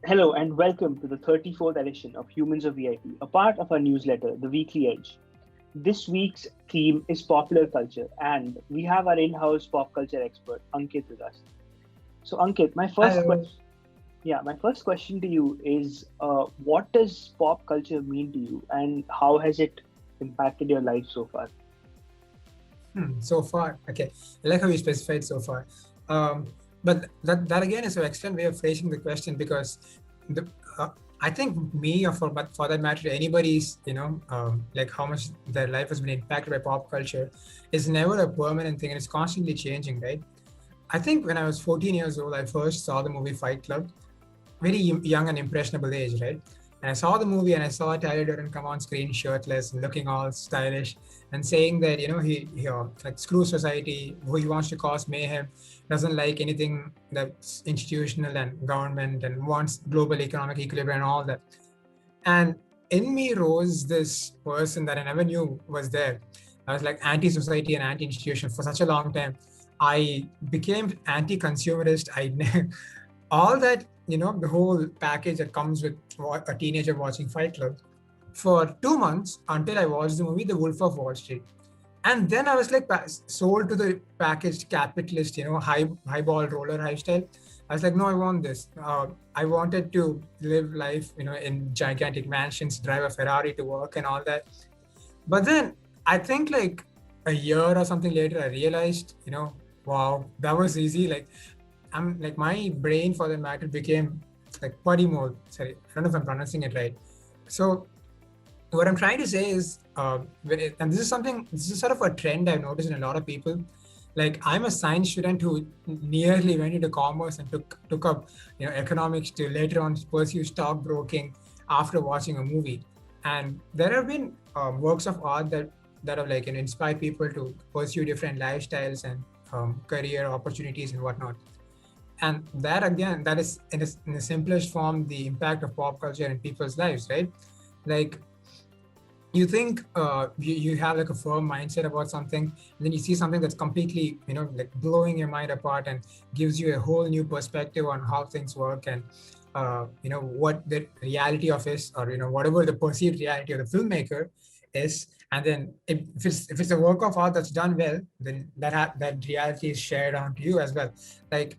Hello and welcome to the 34th edition of Humans of VIP, a part of our newsletter, The Weekly Edge. This week's theme is popular culture, and we have our in-house pop culture expert, Ankit, with us. So, Ankit, Hello. my first question to you is, what does pop culture mean to you, and how has it impacted your life so far? So far, okay. I like how you specified so far. Um, but that again is an excellent way of phrasing the question because the I think me or for that matter anybody's like how much their life has been impacted by pop culture is never a permanent thing and it's constantly changing, right? I think when I was 14 years old, I first saw the movie Fight Club, very young and impressionable age, right? And I saw the movie and I saw Tyler Durden come on screen shirtless and looking all stylish and saying that, he like screw society, who he wants to cause mayhem, doesn't like anything that's institutional and government and wants global economic equilibrium and all that. And in me rose this person that I never knew was there. I was like anti-society and anti-institution for such a long time. I became anti-consumerist. All that, the whole package that comes with a teenager watching Fight Club for 2 months until I watched the movie The Wolf of Wall Street. And then I was like sold to the packaged capitalist, highball roller lifestyle. I was like, no, I want this. I wanted to live life, in gigantic mansions, drive a Ferrari to work and all that. But then I think like a year or something later, I realized, wow, that was easy. Like I'm like my brain for the matter became like putty mode. Sorry, I don't know if I'm pronouncing it right. So what I'm trying to say is, and this is sort of a trend I've noticed in a lot of people. Like I'm a science student who nearly went into commerce and took up, economics to later on pursue stockbroking after watching a movie. And there have been works of art that have like inspired people to pursue different lifestyles and career opportunities and whatnot. And that again, that is in the simplest form the impact of pop culture in people's lives, right? Like you think you have like a firm mindset about something and then you see something that's completely like blowing your mind apart and gives you a whole new perspective on how things work and what the reality of is, or whatever the perceived reality of the filmmaker is. And then if it's a work of art that's done well, then that reality is shared on to you as well. Like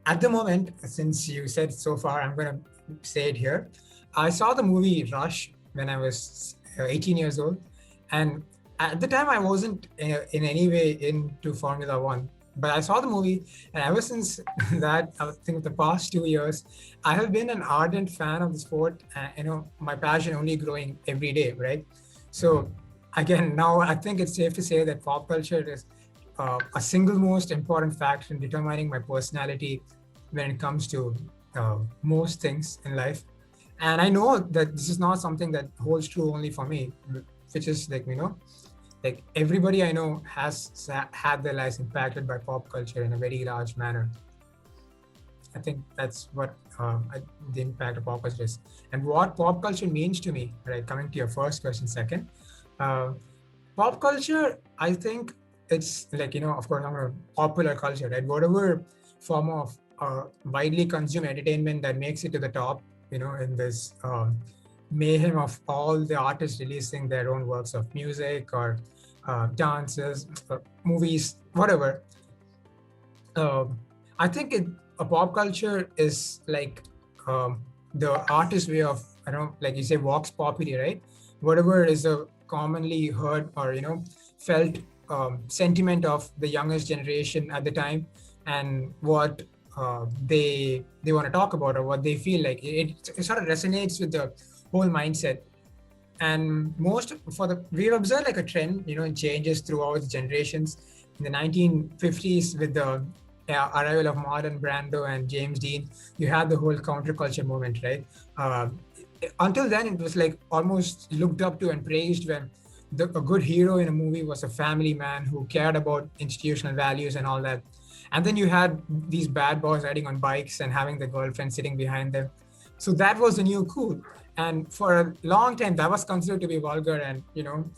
at the moment, since you said so far, I'm going to say it here. I saw the movie Rush when I was 18 years old. And at the time, I wasn't in any way into Formula One. But I saw the movie, and ever since that, I think the past 2 years, I have been an ardent fan of the sport. My passion only growing every day, right? So again, now I think it's safe to say that pop culture is a single most important factor in determining my personality when it comes to most things in life. And I know that this is not something that holds true only for me, which is like, like everybody I know has had their lives impacted by pop culture in a very large manner. I think that's what the impact of pop culture is. And what pop culture means to me, right? Coming to your first question second, uh, pop culture, I think it's like, of course, I'm a popular culture, right? Whatever form of widely consumed entertainment that makes it to the top, in this mayhem of all the artists releasing their own works of music or dances, movies, whatever. I think a pop culture is like the artist way of, I don't know, like you say, vox populi, right? Whatever is a commonly heard or felt sentiment of the youngest generation at the time, and what they want to talk about or what they feel like. It sort of resonates with the whole mindset. And most for the we've observed like a trend, it changes throughout the generations. In the 1950s, with the arrival of Marlon Brando and James Dean, you had the whole counterculture movement, right? Until then, it was like almost looked up to and praised when a good hero in a movie was a family man who cared about institutional values and all that. And then you had these bad boys riding on bikes and having the girlfriend sitting behind them. So that was the new cool. And for a long time, that was considered to be vulgar and,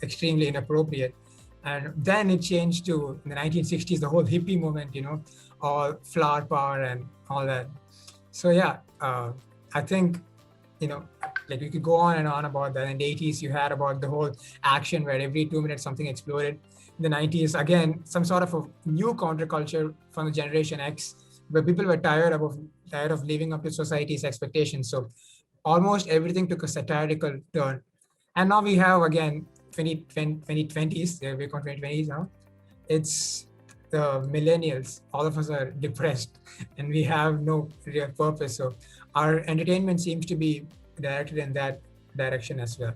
extremely inappropriate. And then it changed to in the 1960s, the whole hippie movement, all flower power and all that. So yeah, I think, like we could go on and on about that. In the 80s, you had about the whole action where every 2 minutes something exploded. In the 90s, again, some sort of a new counterculture from the Generation X, where people were tired of living up to society's expectations. So almost everything took a satirical turn. And now we have, again, 2020s, we're on 2020s now. It's the millennials. All of us are depressed and we have no real purpose. So our entertainment seems to be directed in that direction as well.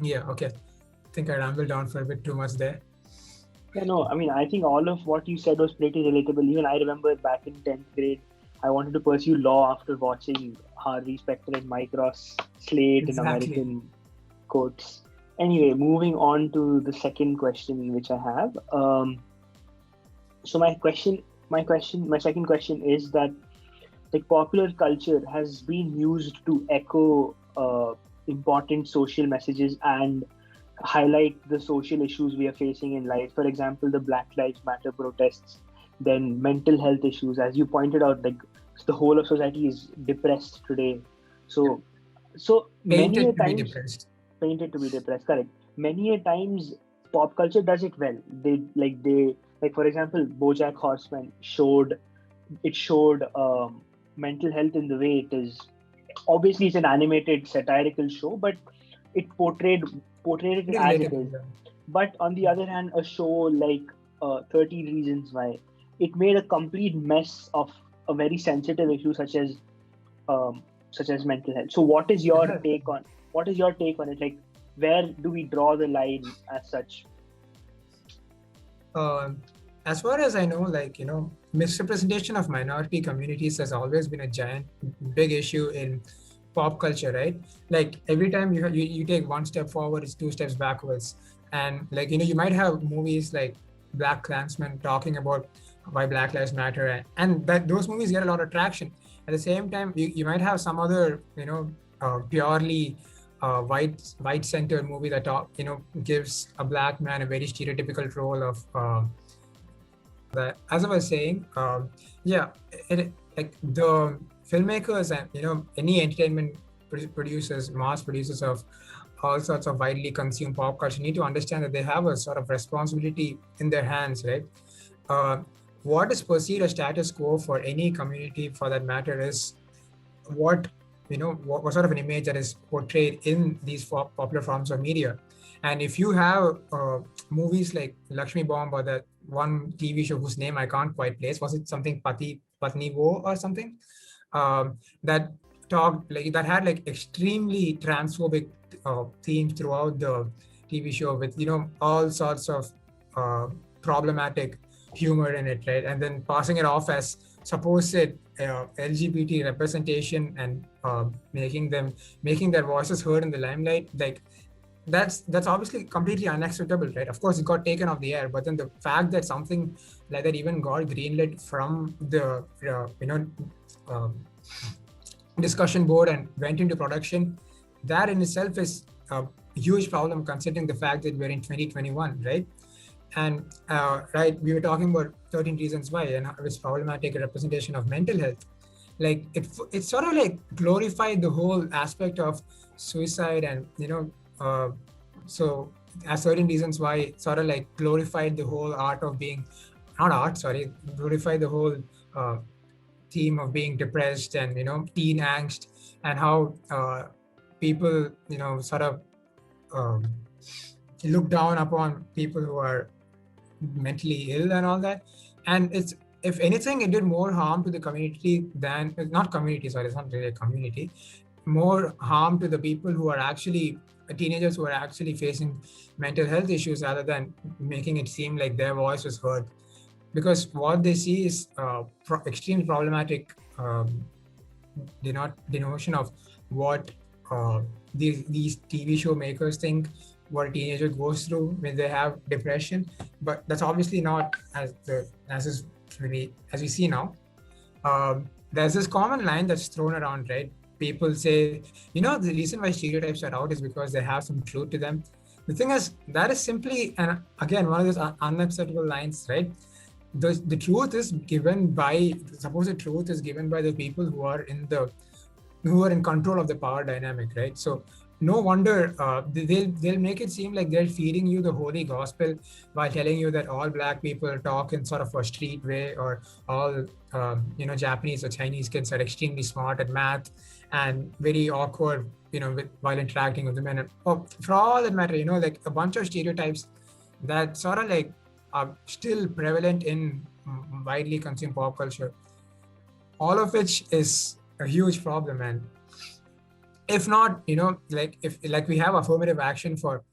Yeah, okay. I think I rambled on for a bit too much there. Yeah, no, I mean, I think all of what you said was pretty relatable. Even I remember back in 10th grade, I wanted to pursue law after watching Harvey Specter and Mike Ross slate in American courts. Anyway, moving on to the second question which I have. So my second question is that like popular culture has been used to echo important social messages and highlight the social issues we are facing in life. For example, the Black Lives Matter protests, then mental health issues. As you pointed out, like the whole of society is depressed today. So many a times painted to be depressed. Correct. Many a times, pop culture does it well. They for example, BoJack Horseman showed mental health in the way it is. Obviously, it's an animated satirical show, but it portrayed it as it is. But on the other hand, a show like 30 Reasons Why, it made a complete mess of a very sensitive issue such as mental health. So what is your take on it? Like, where do we draw the line as such? As far as I know, misrepresentation of minority communities has always been a big issue in pop culture, right? Like every time you take one step forward, it's two steps backwards. And you might have movies like Black Klansman talking about why Black Lives Matter, and that those movies get a lot of traction. At the same time, you might have some other purely white centered movie that gives a black man a very stereotypical role of that. As I was saying, the filmmakers and any entertainment producers, mass producers of all sorts of widely consumed pop culture need to understand that they have a sort of responsibility in their hands, right? What is perceived as status quo for any community, for that matter, is what sort of an image that is portrayed in these popular forms of media. And if you have movies like Lakshmi Bomb or that one TV show whose name I can't quite place, was it something Patni Wo or something? That had extremely transphobic themes throughout the TV show with all sorts of problematic humor in it, right? And then passing it off as supposed LGBT representation and making their voices heard in the limelight. Like that's obviously completely unacceptable, right? Of course, it got taken off the air, but then the fact that something like that even got greenlit from the discussion board and went into production, that in itself is a huge problem considering the fact that we're in 2021, right? And we were talking about 13 Reasons Why and its problematic representation of mental health. Like it sort of like glorified the whole aspect of suicide, and so as 13 Reasons Why it sort of like glorified the whole glorified the whole theme of being depressed and teen angst, and how people sort of look down upon people who are mentally ill and all that. And it's, if anything, it did more harm to the community than it's not really a community, more harm to the people who are actually teenagers who are actually facing mental health issues, rather than making it seem like their voice was heard. Because what they see is extremely problematic denotion of what these TV show makers think what a teenager goes through when they have depression. But that's obviously not as we see now. There's this common line that's thrown around, right? People say, the reason why stereotypes are out is because they have some truth to them. The thing is, that is simply, and again, one of those unacceptable lines, right? The truth is given by, suppose the truth is given by the people who are in the who are in control of the power dynamic, right? So no wonder they'll make it seem like they're feeding you the holy gospel by telling you that all black people talk in sort of a street way, or all Japanese or Chinese kids are extremely smart at math and very awkward, while interacting with women. And for all that matter, like a bunch of stereotypes that sort of like are still prevalent in widely consumed pop culture, all of which is a huge problem. And if not, like if like we have affirmative action for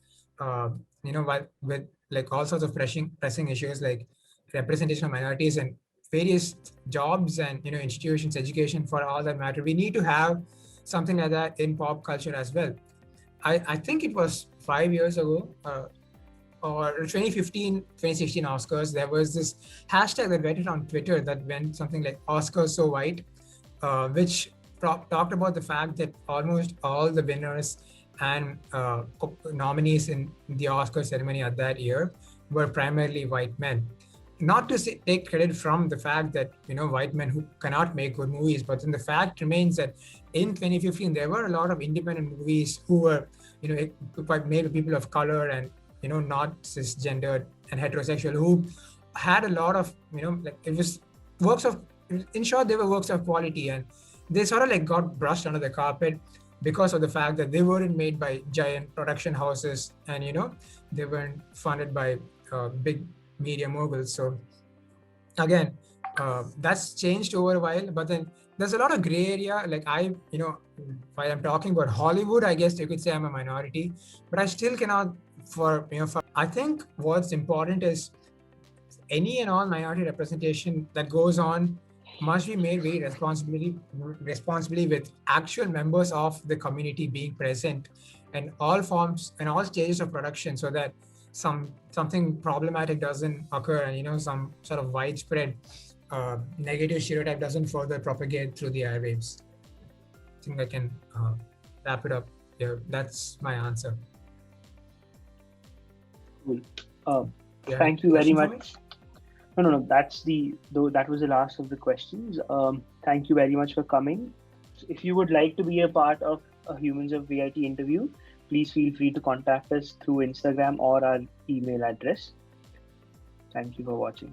with like all sorts of pressing issues like representation of minorities and various jobs and institutions, education for all that matter, we need to have something like that in pop culture as well. I think it was 5 years ago, or 2015 2016 Oscars, there was this hashtag that went on Twitter that went something like Oscars so white, which talked about the fact that almost all the winners and nominees in the Oscar ceremony at that year were primarily white men. Not to take credit from the fact that white men who cannot make good movies, but then the fact remains that in 2015 there were a lot of independent movies who were made by people of color and not cisgendered and heterosexual, who had a lot of like it was works of, in short, they were works of quality, and they sort of like got brushed under the carpet because of the fact that they weren't made by giant production houses and they weren't funded by big media moguls. So again, that's changed over a while, but then there's a lot of gray area. Like while I'm talking about Hollywood, I guess you could say I'm a minority, but I still cannot I think what's important is any and all minority representation that goes on must be made very responsibly with actual members of the community being present in all forms and all stages of production, so that something problematic doesn't occur and some sort of widespread negative stereotype doesn't further propagate through the airwaves. I think I can wrap it up here. That's my answer. Cool. Thank you very much. No. That was the last of the questions. Thank you very much for coming. If you would like to be a part of a Humans of VIT interview, please feel free to contact us through Instagram or our email address. Thank you for watching.